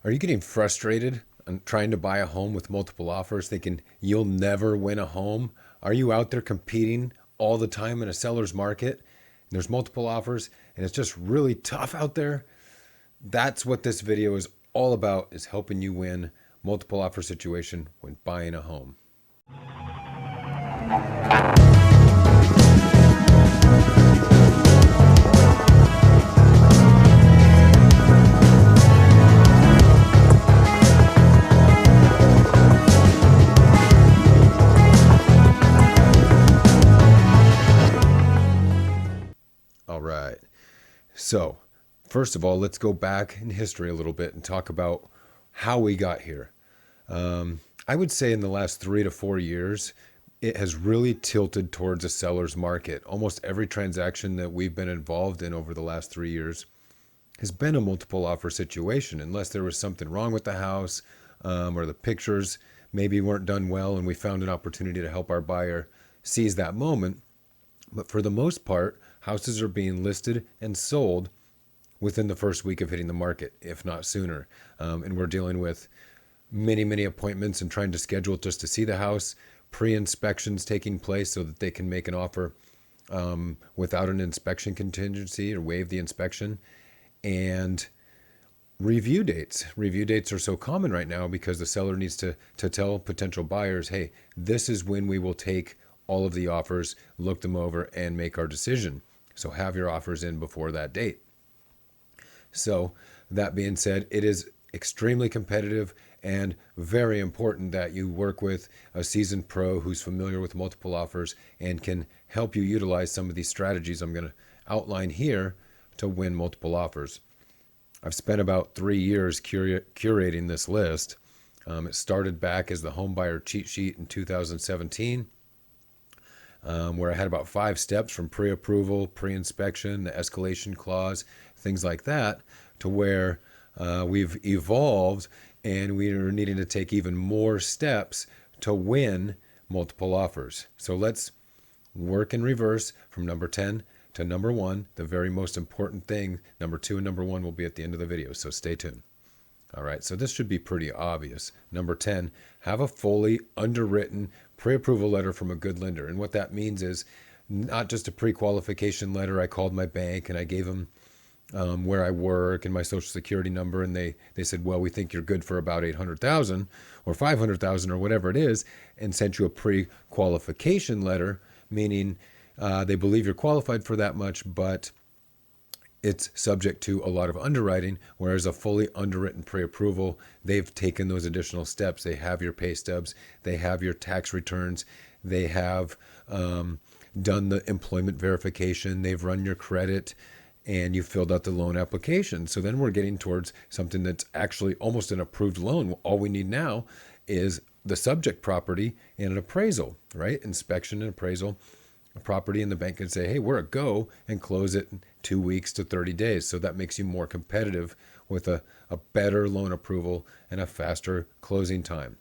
Are you getting frustrated on trying to buy a home with multiple offers, thinking you'll never win a home? Are you out there competing all the time in a seller's market? And there's multiple offers and it's just really tough out there? That's what this video is all about, is helping you win multiple offer situation when buying a home. All right. So, first of all, let's go back in history a little bit and talk about how we got here. I would say in the last 3 to 4 years, it has really tilted towards a seller's market. Almost every transaction that we've been involved in over the last 3 years has been a multiple offer situation, unless there was something wrong with the house, or the pictures maybe weren't done well and we found an opportunity to help our buyer seize that moment. But for the most part, houses are being listed and sold within the first week of hitting the market, if not sooner. And we're dealing with many appointments and trying to schedule just to see the house, pre-inspections taking place so that they can make an offer without an inspection contingency or waive the inspection. And review dates. Review dates are so common right now because the seller needs to tell potential buyers, hey, this is when we will take all of the offers, look them over, and make our decision. So have your offers in before that date. So that being said, it is extremely competitive and very important that you work with a seasoned pro who's familiar with multiple offers and can help you utilize some of these strategies I'm going to outline here to win multiple offers. I've spent about 3 years curating this list. It started back as the home buyer cheat sheet in 2017. Where I had about 5 steps from pre-approval, pre-inspection, the escalation clause, things like that, to where we've evolved and we are needing to take even more steps to win multiple offers. So let's work in reverse from number 10 to number 1. The very most important thing, number 2 and number 1, will be at the end of the video, so stay tuned. All right, so this should be pretty obvious. Number 10, have a fully underwritten pre-approval letter from a good lender. And what that means is not just a pre-qualification letter. I called my bank and I gave them where I work and my social security number. And they said, well, we think you're good for about 800,000 or 500,000 or whatever it is, and sent you a pre-qualification letter, meaning they believe you're qualified for that much, but it's subject to a lot of underwriting, whereas a fully underwritten pre-approval, they've taken those additional steps. They have your pay stubs, they have your tax returns, they have done the employment verification, they've run your credit, and you filled out the loan application. So then we're getting towards something that's actually almost an approved loan. All we need now is the subject property and an appraisal, right? Inspection and appraisal. A property, and the bank can say, hey, we're a go, and close it in 2 weeks to 30 days. So that makes you more competitive with a better loan approval and a faster closing time.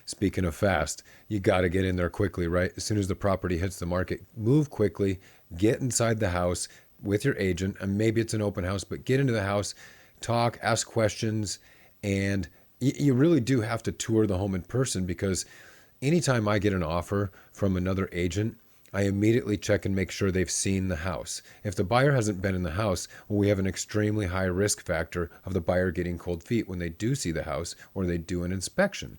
Speaking of fast, you got to get in there quickly, right? As soon as the property hits the market, move quickly, get inside the house with your agent, and maybe it's an open house, but get into the house, talk, ask questions, and you really do have to tour the home in person, because anytime I get an offer from another agent, I immediately check and make sure they've seen the house. If the buyer hasn't been in the house, well, we have an extremely high risk factor of the buyer getting cold feet when they do see the house or they do an inspection.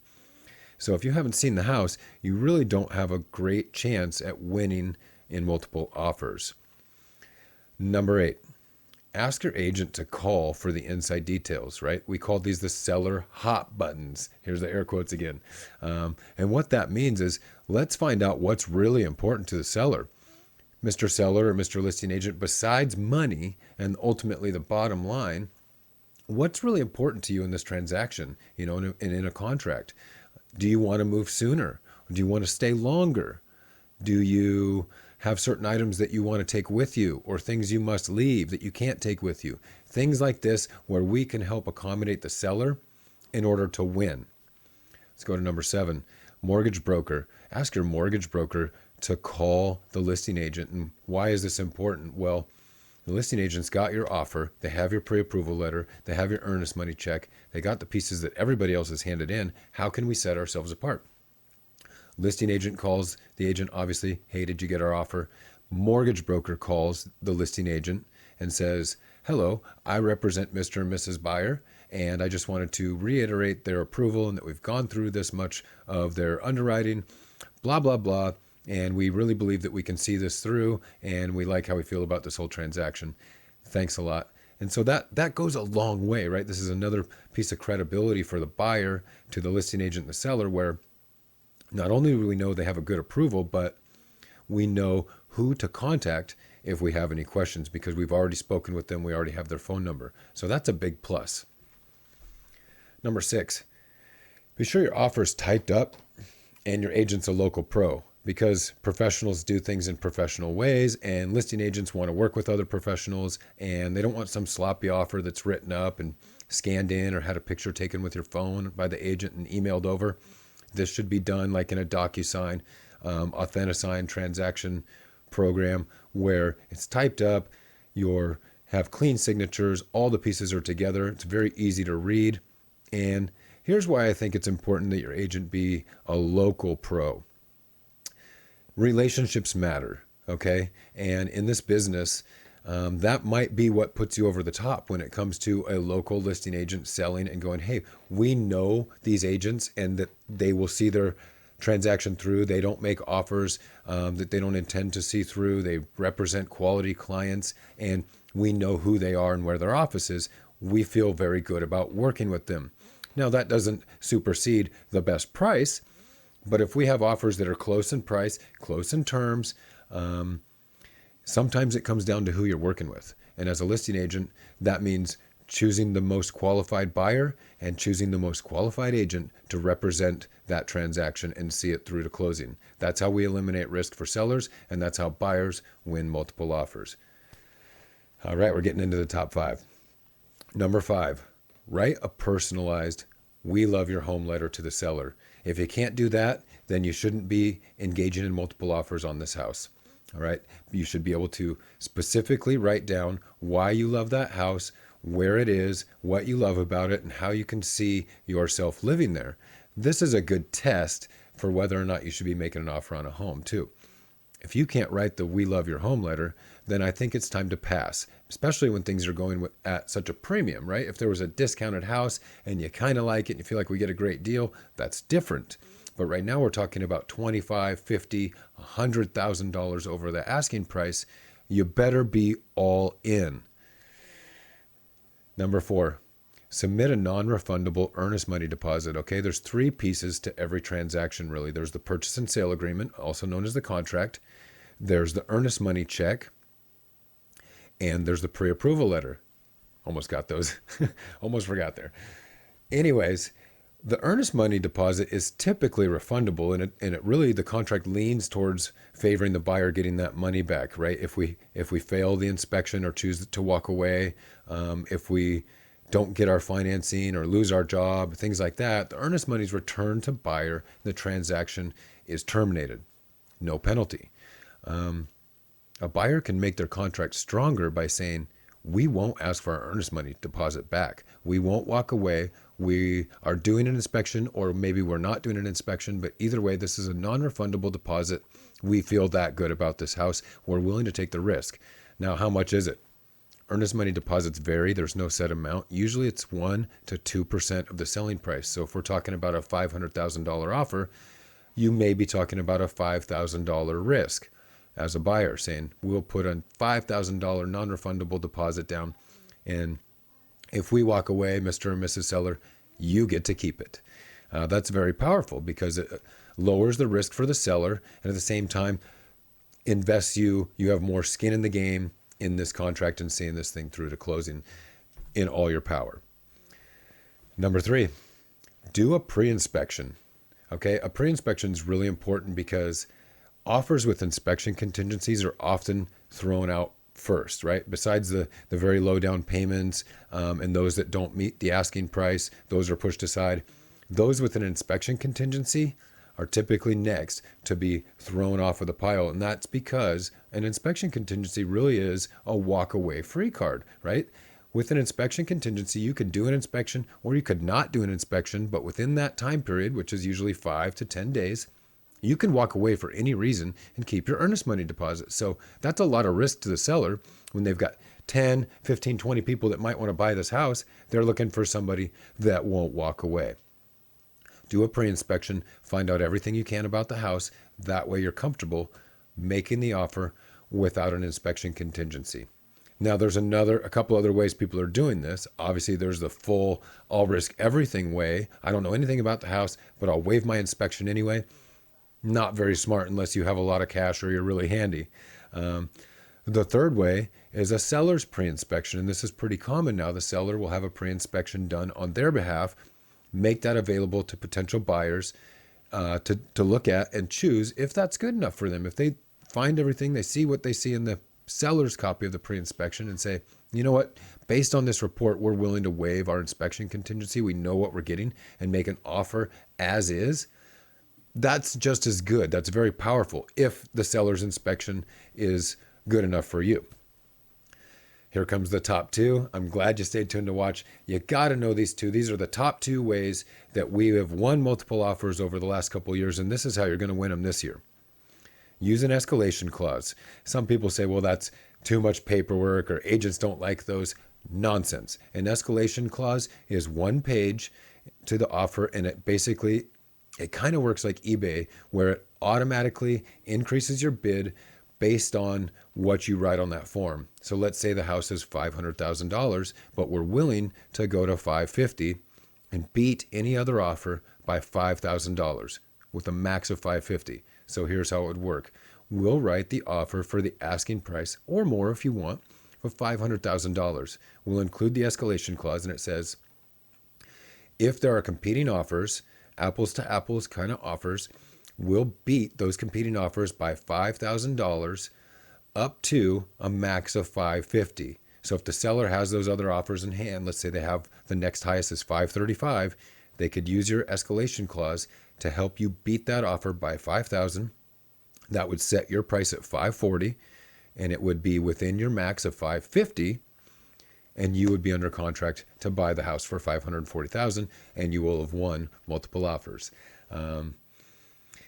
So if you haven't seen the house, you really don't have a great chance at winning in multiple offers. Number 8, ask your agent to call for the inside details, right? We call these the seller hot buttons. Here's the air quotes again. And what that means is, let's find out what's really important to the seller. Mr. Seller or Mr. Listing Agent, besides money and ultimately the bottom line, what's really important to you in this transaction, and in a contract? Do you want to move sooner? Do you want to stay longer? Do you have certain items that you want to take with you, or things you must leave that you can't take with you? Things like this, where we can help accommodate the seller in order to win. Let's go to number 7, mortgage broker. Ask your mortgage broker to call the listing agent. And why is this important? Well, The listing agent's got your offer, they have your pre-approval letter, they have your earnest money check, they got the pieces that everybody else has handed in. How can we set ourselves apart? Listing agent calls the agent, obviously, hey, did you get our offer? Mortgage broker calls the listing agent and says, hello, I represent Mr. and Mrs. Buyer, and I just wanted to reiterate their approval and that we've gone through this much of their underwriting, blah, blah, blah, and we really believe that we can see this through, and we like how we feel about this whole transaction. Thanks a lot. And so that goes a long way, right? This is another piece of credibility for the buyer to the listing agent and the seller, where not only do we know they have a good approval, but we know who to contact if we have any questions because we've already spoken with them. We already have their phone number. So that's a big plus. Number 6, be sure your offer is typed up and your agent's a local pro, because professionals do things in professional ways and listing agents want to work with other professionals and they don't want some sloppy offer that's written up and scanned in or had a picture taken with your phone by the agent and emailed over. This should be done like in a DocuSign, AuthentiSign transaction program where it's typed up, you have clean signatures, all the pieces are together. It's very easy to read. And here's why I think it's important that your agent be a local pro. Relationships matter, okay? And in this business, that might be what puts you over the top when it comes to a local listing agent selling and going, hey, we know these agents and that they will see their transaction through. They don't make offers that they don't intend to see through. They represent quality clients and we know who they are and where their office is. We feel very good about working with them. Now, that doesn't supersede the best price, but if we have offers that are close in price, close in terms, sometimes it comes down to who you're working with. And as a listing agent, that means choosing the most qualified buyer and choosing the most qualified agent to represent that transaction and see it through to closing. That's how we eliminate risk for sellers, and that's how buyers win multiple offers. All right, we're getting into the top 5. Number 5, write a personalized "We love your home" letter to the seller. If you can't do that, then you shouldn't be engaging in multiple offers on this house. All right. You should be able to specifically write down why you love that house, where it is, what you love about it, and how you can see yourself living there. This is a good test for whether or not you should be making an offer on a home too. If you can't write the "We love your home" letter, then I think it's time to pass, especially when things are going at such a premium, right? If there was a discounted house and you kind of like it and you feel like we get a great deal, that's different. But right now we're talking about $25,000, $50,000, $100,000 over the asking price. You better be all in. Number 4, submit a non-refundable earnest money deposit. Okay, there's 3 pieces to every transaction, really. There's the purchase and sale agreement, also known as the contract. There's the earnest money check. And there's the pre-approval letter. Almost got those. Almost forgot there. Anyways, the earnest money deposit is typically refundable, and it really, the contract leans towards favoring the buyer getting that money back, right? If we fail the inspection or choose to walk away, if we don't get our financing or lose our job, things like that, the earnest money is returned to buyer. The transaction is terminated. No penalty. A buyer can make their contract stronger by saying, we won't ask for our earnest money deposit back. We won't walk away. We are doing an inspection, or maybe we're not doing an inspection, but either way, this is a non-refundable deposit. We feel that good about this house. We're willing to take the risk. Now, how much is it? Earnest money deposits vary. There's no set amount. Usually it's 1% to 2% of the selling price. So if we're talking about a $500,000 offer, you may be talking about a $5,000 risk as a buyer, saying, we'll put a $5,000 non-refundable deposit down, and if we walk away, Mr. and Mrs. Seller, you get to keep it. That's very powerful because it lowers the risk for the seller, and at the same time invests you have more skin in the game in this contract and seeing this thing through to closing in all your power. Number 3, do a pre-inspection. Okay, a pre-inspection is really important because offers with inspection contingencies are often thrown out first, right? Besides the very low down payments and those that don't meet the asking price, those are pushed aside. Those with an inspection contingency are typically next to be thrown off of the pile. And that's because An inspection contingency really is a walk away free card, right? With an inspection contingency, you could do an inspection or you could not do an inspection, but within that time period, which is usually 5 to 10 days, you can walk away for any reason and keep your earnest money deposit. So that's a lot of risk to the seller when they've got 10, 15, 20 people that might want to buy this house. They're looking for somebody that won't walk away. Do a pre-inspection, find out everything you can about the house. That way you're comfortable making the offer without an inspection contingency. Now there's a couple other ways people are doing this. Obviously there's the full, I'll risk everything way. I don't know anything about the house, but I'll waive my inspection anyway. Not very smart unless you have a lot of cash or you're really handy. The third way is a seller's pre-inspection, and this is pretty common now. The seller will have a pre-inspection done on their behalf, make that available to potential buyers to look at and choose if that's good enough for them. If they find everything, they see what they see in the seller's copy of the pre-inspection and say, you know what, based on this report, we're willing to waive our inspection contingency. We know what we're getting and make an offer as is. That's just as good. That's very powerful if the seller's inspection is good enough for you. Here comes the top two. I'm glad you stayed tuned to watch. You got to know these two. These are the top two ways that we have won multiple offers over the last couple of years, and this is how you're going to win them this year. Use an escalation clause. Some people say, well, that's too much paperwork or agents don't like those. Nonsense. An escalation clause is one page to the offer, and it kind of works like eBay, where it automatically increases your bid based on what you write on that form. So let's say the house is $500,000, but we're willing to go to $550,000 and beat any other offer by $5,000 with a max of $550,000. So here's how it would work. We'll write the offer for the asking price or more if you want of $500,000. We'll include the escalation clause, and it says, if there are competing offers, apples to apples kind of offers, will beat those competing offers by $5,000 up to a max of $550,000. So if the seller has those other offers in hand, let's say they have the next highest is $535,000, they could use your escalation clause to help you beat that offer by $5,000. That would set your price at $540,000, and it would be within your max of $550,000. And you would be under contract to buy the house for $540,000, and you will have won multiple offers. And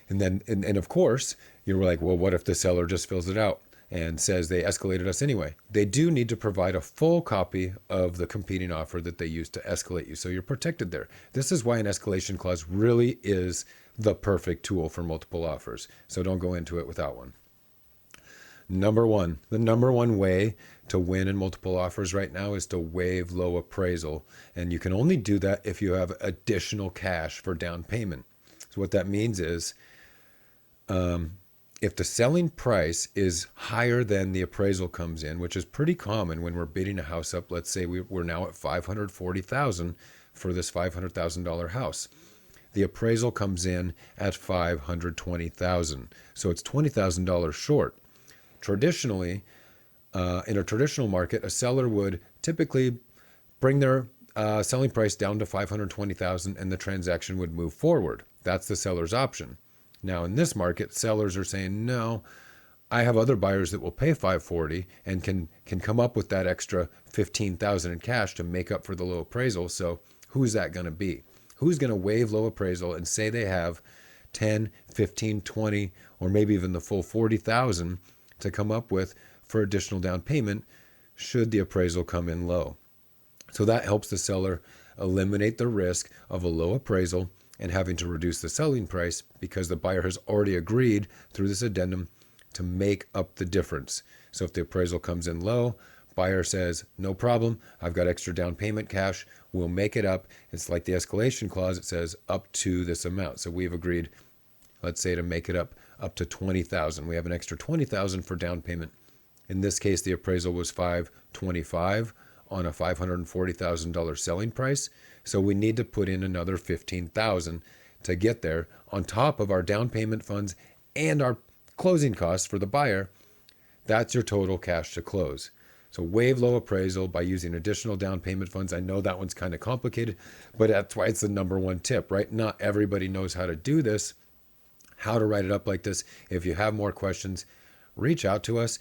of course, you're like, well, what if the seller just fills it out and says they escalated us anyway? They do need to provide a full copy of the competing offer that they used to escalate you, so you're protected there. This is why an escalation clause really is the perfect tool for multiple offers. So don't go into it without one. The number one way to win in multiple offers right now is to waive low appraisal. And you can only do that if you have additional cash for down payment. So what that means is if the selling price is higher than the appraisal comes in, which is pretty common when we're bidding a house up, let's say we're now at $540,000 for this $500,000 house. The appraisal comes in at $520,000. So it's $20,000 short. Traditionally, in a traditional market, a seller would typically bring their selling price down to $520,000 and the transaction would move forward. That's the seller's option. Now in this market, sellers are saying, no, I have other buyers that will pay $540,000 and can come up with that extra $15,000 in cash to make up for the low appraisal. So who's that going to be? Who's going to waive low appraisal and say they have 10, 15, 20, or maybe even the full $40,000 to come up with for additional down payment should the appraisal come in low? So that helps the seller eliminate the risk of a low appraisal and having to reduce the selling price because the buyer has already agreed through this addendum to make up the difference. So if the appraisal comes in low, buyer says, no problem, I've got extra down payment cash, we'll make it up. It's like the escalation clause, it says up to this amount. So we've agreed, let's say, to make it up to $20,000. We have an extra $20,000 for down payment. In this case, the appraisal was $525,000 on a $540,000 selling price. So we need to put in another $15,000 to get there on top of our down payment funds and our closing costs for the buyer. That's your total cash to close. So waive low appraisal by using additional down payment funds. I know that one's kind of complicated, but that's why it's the number one tip, right? Not everybody knows how to do this, how to write it up like this. If you have more questions, reach out to us.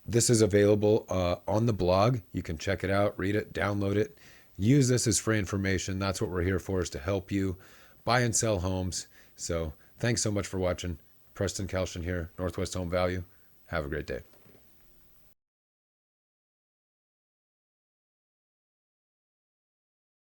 This is available on the blog. You can check it out, read it, download it. Use this as free information. That's what we're here for, is to help you buy and sell homes. So thanks so much for watching. Preston Kallshian here, Northwest Home Value. Have a great day.